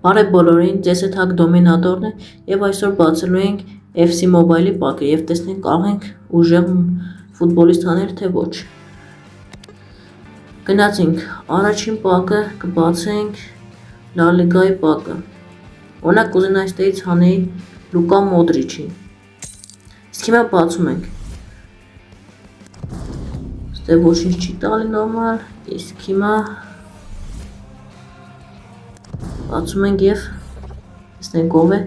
Բարև բոլորին, ձեզ հետ Հակ Դոմինատորն է եւ այսօր բացելու ենք FC Mobile-ի պակը եւ տեսնենք կարող ենք ուժեղ ֆուտբոլիստ անել թե ոչ։ Գնացինք, առաջին պակը կբացենք La Liga-ի պակը։ Օրինակ կուզենայի այստեղից հանեի Լուկա Մոդրիչին։ Իսկ հիմա բացում ենք։ Ստե ոչինչ չի տալի նորմալ, իսկ հիմա բացում ենք եւ տեսնենք ով է։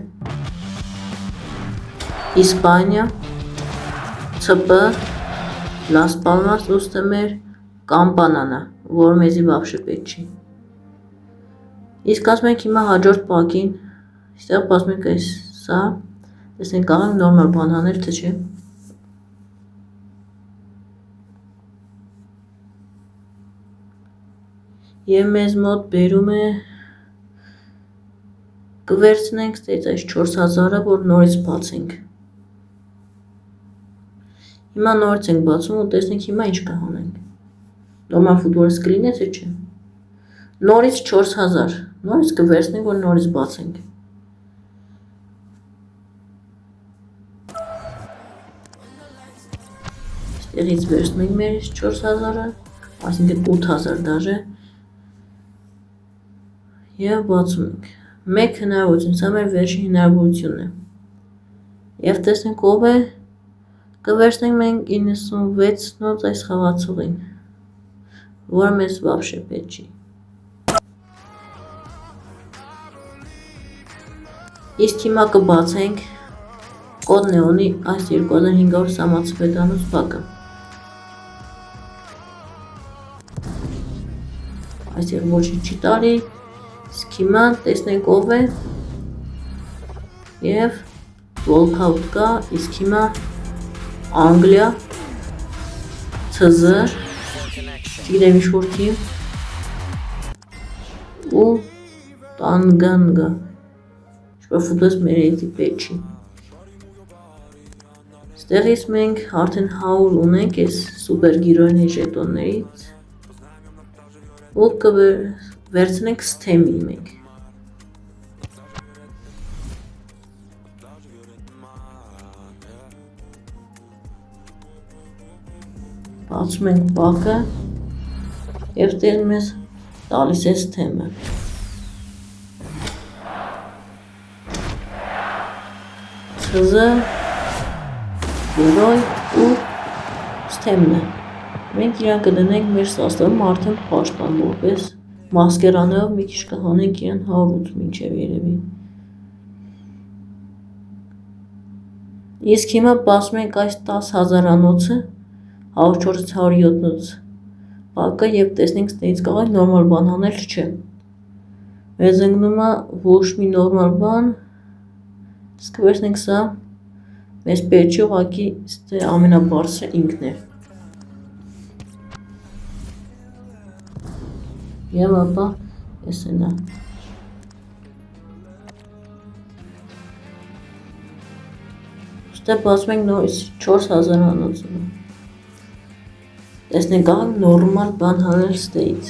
Իսպանիա, ՑՊ, Las Palmas, ուստը մեր կամպանան է, որ մեզի բավշե պետք չի։ Իսկ ասում ենք հիմա հաջորդ պակին, այստեղ բացում ենք այս սա, տեսնենք կարող ենք նորմալ բան անել, թե չէ։ Եվ մեզ մոտ բերում է կվերցնենք ստեից այս 4000-ը, որ նորից բացենք։ Հիմա նորից ենք բացում ու տեսնենք հիմա ինչ կհանենք։ Նորմալ ֆուտբոլիստ կլինի, թե չէ։ Նորից 4000, նորից կվերցնենք, որ նորից բացենք։ Ստեղից վերցնում ենք մեր 4000-ը, այսինքն 8000 դաժե, և բացում ենք։ Մեկ հնարավորություն, սա մեր վերջին հնարավորությունն է։ Եվ տեսնենք ով է, կվերցնենք մենք 96 նոց այս խաղացողին, որը մեզ վաբշե պետք չի։ Իսկ հիմա կբացենք կոդ նեոնի այս 2500 սամացվետանոց պակը։ Այսեղ ոչինչ չի տալի, իսկ հիմա տեսնենք ով է և Walkout կա, իսկ հիմա Անգլիա, ՑԶ, չգիտեմ ինչ-որ թիմ ու Տանգանգա, ինչ-որ ֆուտբոլիստ մեր էդի պետք չի։ Ստեղից մենք արդեն 100 ունենք այս սուպերգիրոյնի ժետոններից ու կվերցնենք STEM-ի մենք։ Բացում ենք պակը և ստեղ մեզ տալիս է STEM-ը։ ՑԶ, գերոյ ու STEM-ն է։ Մենք իրան կդնենք մեր սաստվում արդեն պաշտպան որպես մասկերանով մի քիչ կհանենք իրան 108 մինչև երևի։ Իսկ հիմա բացում ենք այս 10000-անոցը, 104-107 պակը և տեսնենք ստեից կարող ենք նորմալ բան անել, չէ։ Մեզ ընկնում է ոչ մի նորմալ բան, իսկ վերցնենք սա, մեզ պետք չի ուղղակի ստե ամենաբարձրը ինքն է։ Եվ ապա էսեն է։ Ստե բացում ենք նորից 4000-անոցը։ Տեսնենք աղ նորմալ բան հանել ստեից։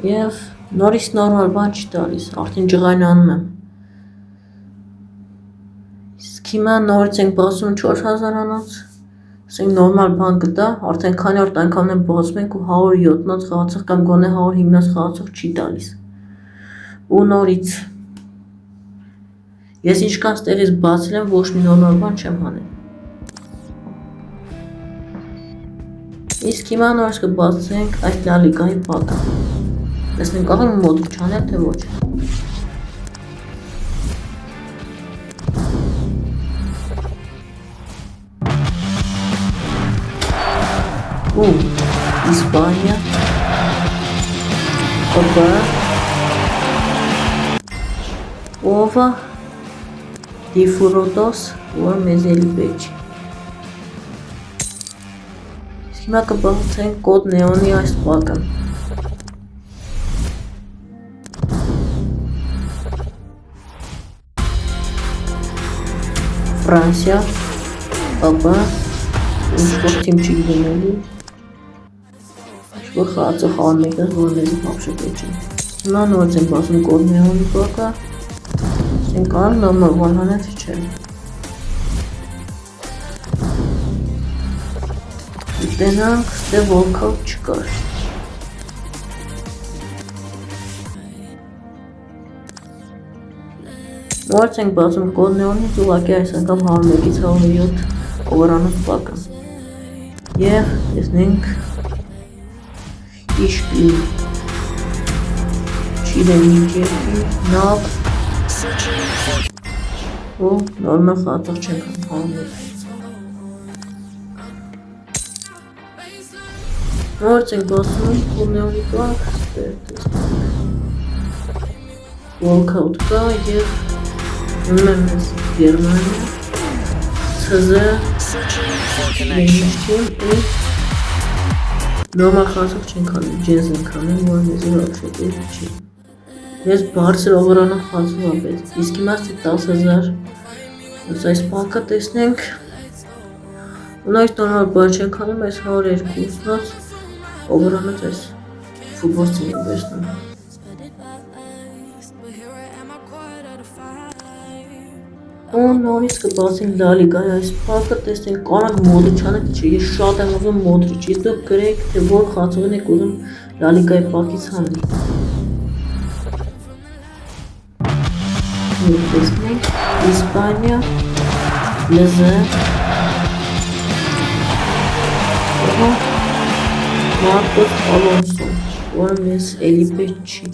Եվ նորից նորմալ բան չի տալիս, արդեն ջղայնանում եմ։ Իսկ հիմա նորից ենք բացում 4000-անոց, ասենք նորմալ բան կտա, արդեն քանի որ անգամն եմ բացում ենք ու 107-նոց խաղացող կամ գոնե 105-նոց խաղացող չի տալիս։ Ու նորից ես ինչքան ստեղից բացել եմ, ոչ մի նորմալ բան չեմ հանել։ Իսկ հիմա նորից կբացենք այս La Liga-ի պակը։ Տեսնենք կարող ենք Մոդրիչ անել, թե ոչ։ Իսպանիա, ՕՊ, ովա, Դիֆուրոտոս, որ մեզ էլի պետք չի։ Իսկ հիմա կբացենք կոդ նեոնի այս պակը։ Ֆրանսիա, ՕՊ, ինչ-որ թիմ չի գնելի, որ խաղացող խաղան մեկն որ մեզի բաբշե պեչի։ Հիմա նորից ենք բացում կորնեոնի բակը, ենք անում նորմալ վանհանետ չէ։ Գիտենանք, ստե վոլքավ չկար։ Նորից ենք բացում կորնեոնից ուղղակի այս անգամ 101-ից 107 օվրանոց բակը։ Եվ տեսնենք իշկի չիրենիքերի նավ ու նորմալ խաղացող չենք հանում։ Նորից ենք բացում կորնեոնի բակ, Walkout կա և ունում եմ ես Գերմանիա, CZ, Նեյնիշտին ու նորմալ խաղացող չենք անում, ջենզ ենք անում, որ մեզի վաբշե պետք չի։ Ես բարձր օվրանով խաղացում ապետ, իսկ հիմա ստի 10,000 այս բակը տեսնենք ու նայց նորմալ բար չենք անում, այս 102-նոց օվրանոց այս ֆուտբոլցին եմ վերցնում։ Ու նորից կբացենք լալիգայի այս բակը, տեսնենք կանանք Մոդրիչանը չէ, ես շատ եմ ուզում Մոդրիչ, իսկ դուք գրեք, թե որ խաղացողին եք ուզում լալիգայի բակից հանել։ Տեսնենք Իսպանիա, ԼԶ, Մարկոս Ալոնսո, որը մեզ էլի պետք չի։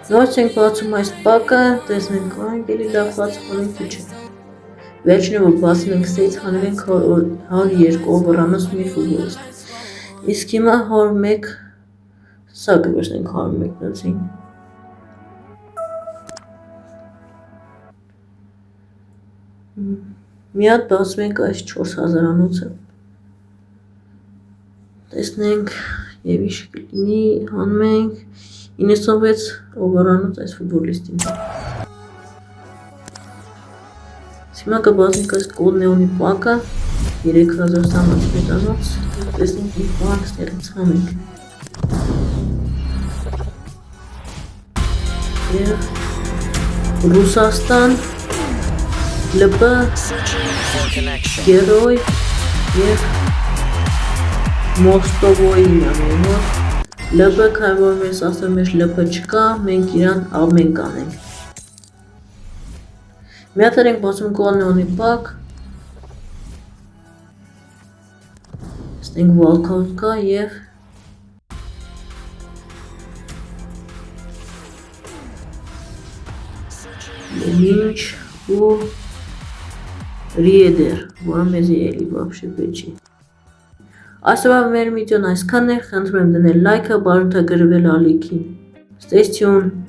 Նորից ենք բացում այս բակը, տեսնենք կանանք էլի լավ խաղացողին չէ։ Վերջինը որ բացում ենք ստեից հանել ենք 102 օվրանոց մի ֆուտբոլիստ։ Իսկ հիմա 101, սա կվերցնենք 101-նոցին։ Մի հատ բացում ենք այս 4000-անոցը։ Տեսնենք և իշ կլինի, հանում ենք 96 օվրանոց այս ֆուտբոլիստին։ Հիմա կբացենք այս կորնեոնի բակը 3000 պետանոց, տեսնենք իր բակ ստեղից հանենք։ Եվ Ռուսաստան, ԼՊ, Գերոյ և Մոստովոյին ամենով, ԼՊ քան որ մեզ ասում մեջ ԼՊ չկա, մենք իրան ամեն կանենք։ Մի հատ ենք բացում կորնեոնի բակ, ստենք Walkout կա և Լեմինչ ու Ռիեդեր, որը մեզի էլի բաբշե պետք չի։ Այսօրվա մեր վիդեոն այսքանն է, խնդրում եմ դնել լայքը, բարդություններ ալիքին։ Stay tuned.